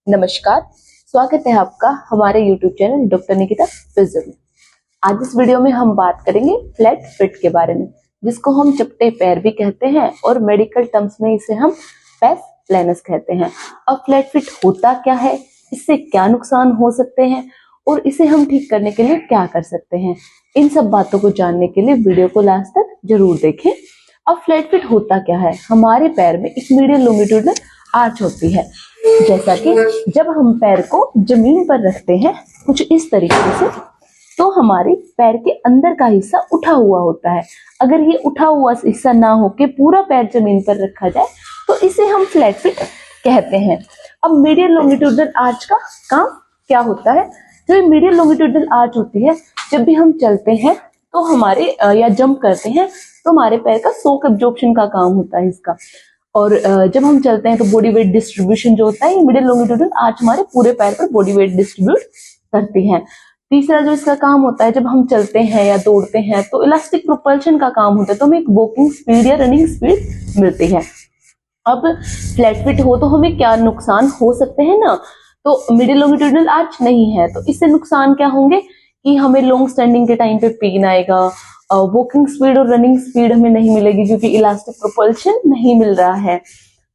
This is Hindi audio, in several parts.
नमस्कार, स्वागत है आपका हमारे YouTube channel doctor Nikita physio में। आज इस वीडियो में हम बात करेंगे फ्लैट फिट के बारे में, जिसको हम चपटे पैर भी कहते हैं और मेडिकल टर्म्स में इसे हम पैस प्लेनस कहते हैं। अब फ्लैट फिट होता क्या है, इससे क्या नुकसान हो सकते हैं और इसे हम ठीक करने के लिए क्या कर सकते हैं, इन सब बातों को जानने के लिए वीडियो को लास्ट तक जरूर देखें। अब फ्लैट फिट होता क्या है, हमारे पैर में एक मीडियल लोंगिट्यूडनल आर्च होती है। जैसा कि जब हम पैर को जमीन पर रखते हैं कुछ इस तरीके से, तो हमारे पैर के अंदर का हिस्सा उठा हुआ होता है। अगर ये उठा हुआ हिस्सा ना हो के पूरा पैर जमीन पर रखा जाए तो इसे हम फ्लैट फिट कहते हैं। अब मीडियल लोंगिट्यूडनल आर्च का काम क्या होता है? जो मीडियल लोंगिट्यूडनल आर्च होती है, जब भी हम चलते हैं तो हमारे या जंप करते हैं तो हमारे पैर का शॉक एब्जॉर्प्शन का काम होता है इसका। और जब हम चलते हैं तो बॉडी वेट डिस्ट्रीब्यूशन जो होता है, मीडियल लोंगिट्यूडनल आर्च हमारे पूरे पैर पर बॉडी वेट डिस्ट्रीब्यूट करती है। तीसरा जो इसका काम होता है, जब हम चलते हैं या दौड़ते हैं तो इलास्टिक प्रोपल्शन का काम होता है, तो हमें एक वॉकिंग स्पीड या रनिंग स्पीड मिलती है। अब फ्लैट फिट हो तो हमें क्या नुकसान हो सकते हैं ना, तो मीडियल लोंगिट्यूडनल आर्च नहीं है तो इससे नुकसान क्या होंगे कि हमें लॉन्ग स्टैंडिंग के टाइम पे पेन आएगा, वॉकिंग स्पीड और रनिंग स्पीड हमें नहीं मिलेगी क्योंकि इलास्टिक प्रोपल्शन नहीं मिल रहा है।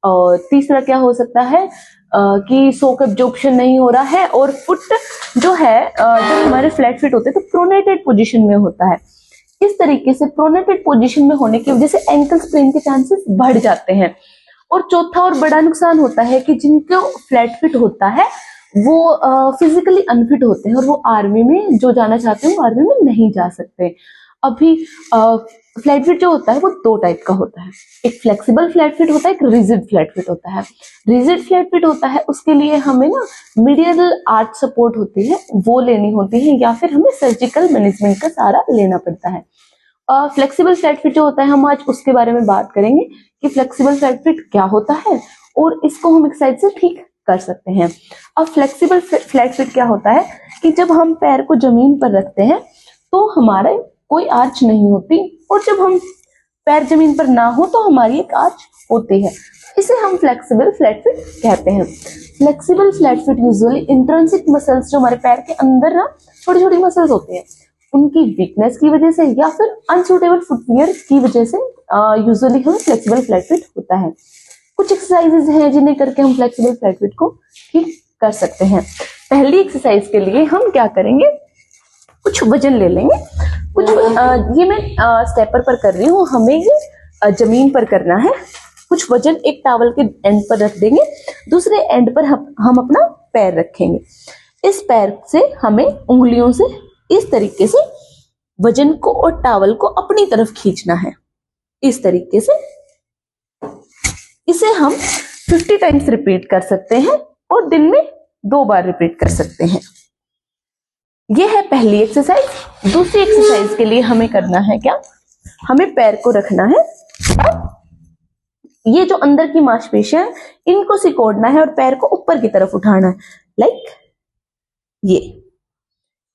और तीसरा क्या हो सकता है कि शॉक एब्जॉर्प्शन नहीं हो रहा है और फुट जो है जब हमारे फ्लैट फिट होते हैं तो प्रोनेटेड पोजीशन में होता है। इस तरीके से प्रोनेटेड पोजीशन में होने की वजह से एंकल स्प्रेन के चांसेस बढ़ जाते हैं। और चौथा और बड़ा नुकसान होता है कि जिनको फ्लैट फिट होता है वो फिजिकली अनफिट होते हैं और वो आर्मी में जो जाना चाहते हैं वो आर्मी में नहीं जा सकते। अभी फ्लैट फिट जो होता है वो दो टाइप का होता है, एक फ्लेक्सिबल फ्लैट फिट होता है, एक रिजिड फ्लैट फिट होता है। रिजिड फ्लैट फिट होता है उसके लिए हमें ना मीडियल आर्च सपोर्ट होती है वो लेनी होती है, या फिर हमें सर्जिकल मैनेजमेंट का सहारा लेना पड़ता है। फ्लेक्सिबल फ्लैट फिट जो होता है, हम आज उसके बारे में बात करेंगे कि फ्लेक्सिबल फ्लैट फिट क्या होता है और इसको हम एक्सरसाइज से ठीक कर सकते हैं। अब फ्लेक्सिबल फ्लैट फिट क्या होता है कि जब हम पैर को जमीन पर रखते हैं तो हमारे कोई आर्च नहीं होती, और जब हम पैर जमीन पर ना हो तो हमारी एक आर्च होती है। इसे हम फ्लेक्सिबल फ्लैट फिट कहते हैं। Flexible flat fit usually intrinsic muscles जो हमारे पैर के अंदर ना छोटी छोटी मसल्स होती हैं उनकी वीकनेस की वजह से या फिर अनसूटेबल फुटवियर की वजह से यूजुअली हमें फ्लेक्सिबल फ्लैट फिट होता है। कुछ एक्सरसाइजेज हैं जिन्हें करके हम फ्लेक्सिबल फ्लैट फिट को ठीक कर सकते हैं। पहली एक्सरसाइज के लिए हम क्या करेंगे, कुछ वजन ले लेंगे। कुछ ये मैं स्टेपर पर कर रही हूँ, हमें ये जमीन पर करना है। कुछ वजन एक टॉवल के एंड पर रख देंगे, दूसरे एंड पर हम अपना पैर रखेंगे। इस पैर से हमें उंगलियों से इस तरीके से वजन को और टॉवल को अपनी तरफ खींचना है, इस तरीके से। इसे हम 50 टाइम्स रिपीट कर सकते हैं और दिन में 2 बार रिपीट कर सकते हैं। यह है पहली एक्सरसाइज। दूसरी एक्सरसाइज के लिए हमें करना है क्या, हमें पैर को रखना है, ये जो अंदर की मांसपेशियां हैं इनको सिकोड़ना है और पैर को ऊपर की तरफ उठाना है, लाइक ये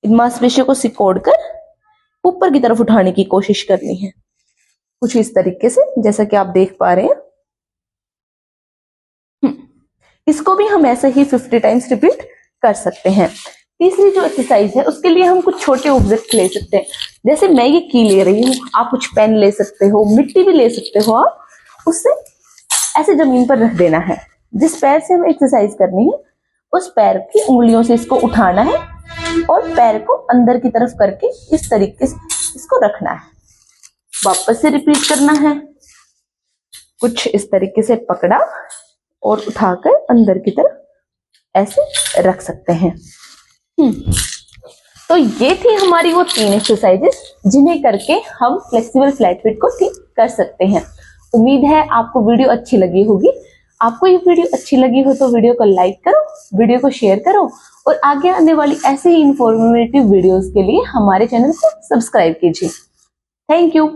इन मांसपेशियों को सिकोड़कर ऊपर की तरफ उठाने की कोशिश करनी है, कुछ इस तरीके से जैसा कि आप देख पा रहे हैं। इसको भी हम ऐसे ही 50 टाइम्स रिपीट कर सकते हैं। तीसरी जो एक्सरसाइज है उसके लिए हम कुछ छोटे ऑब्जेक्ट ले सकते हैं, जैसे मैं ये की ले रही हूँ, आप कुछ पेन ले सकते हो, मिट्टी भी ले सकते हो आप। उससे ऐसे जमीन पर रख देना है। जिस पैर से हमें एक्सरसाइज करनी है उस पैर की उंगलियों से इसको उठाना है और पैर को अंदर की तरफ करके इस तरीके से इसको रखना है, वापस से रिपीट करना है। कुछ इस तरीके से पकड़ा और उठाकर अंदर की तरफ ऐसे रख सकते हैं। तो ये थी हमारी वो 3 एक्सरसाइजेस जिन्हें करके हम फ्लेक्सिबल फ्लैट फिट को ठीक कर सकते हैं। उम्मीद है आपको वीडियो अच्छी लगी होगी। आपको ये वीडियो अच्छी लगी हो तो वीडियो को लाइक करो, वीडियो को शेयर करो और आगे आने वाली ऐसे ही इंफॉर्मेटिव वीडियोस के लिए हमारे चैनल को सब्सक्राइब कीजिए। Thank you.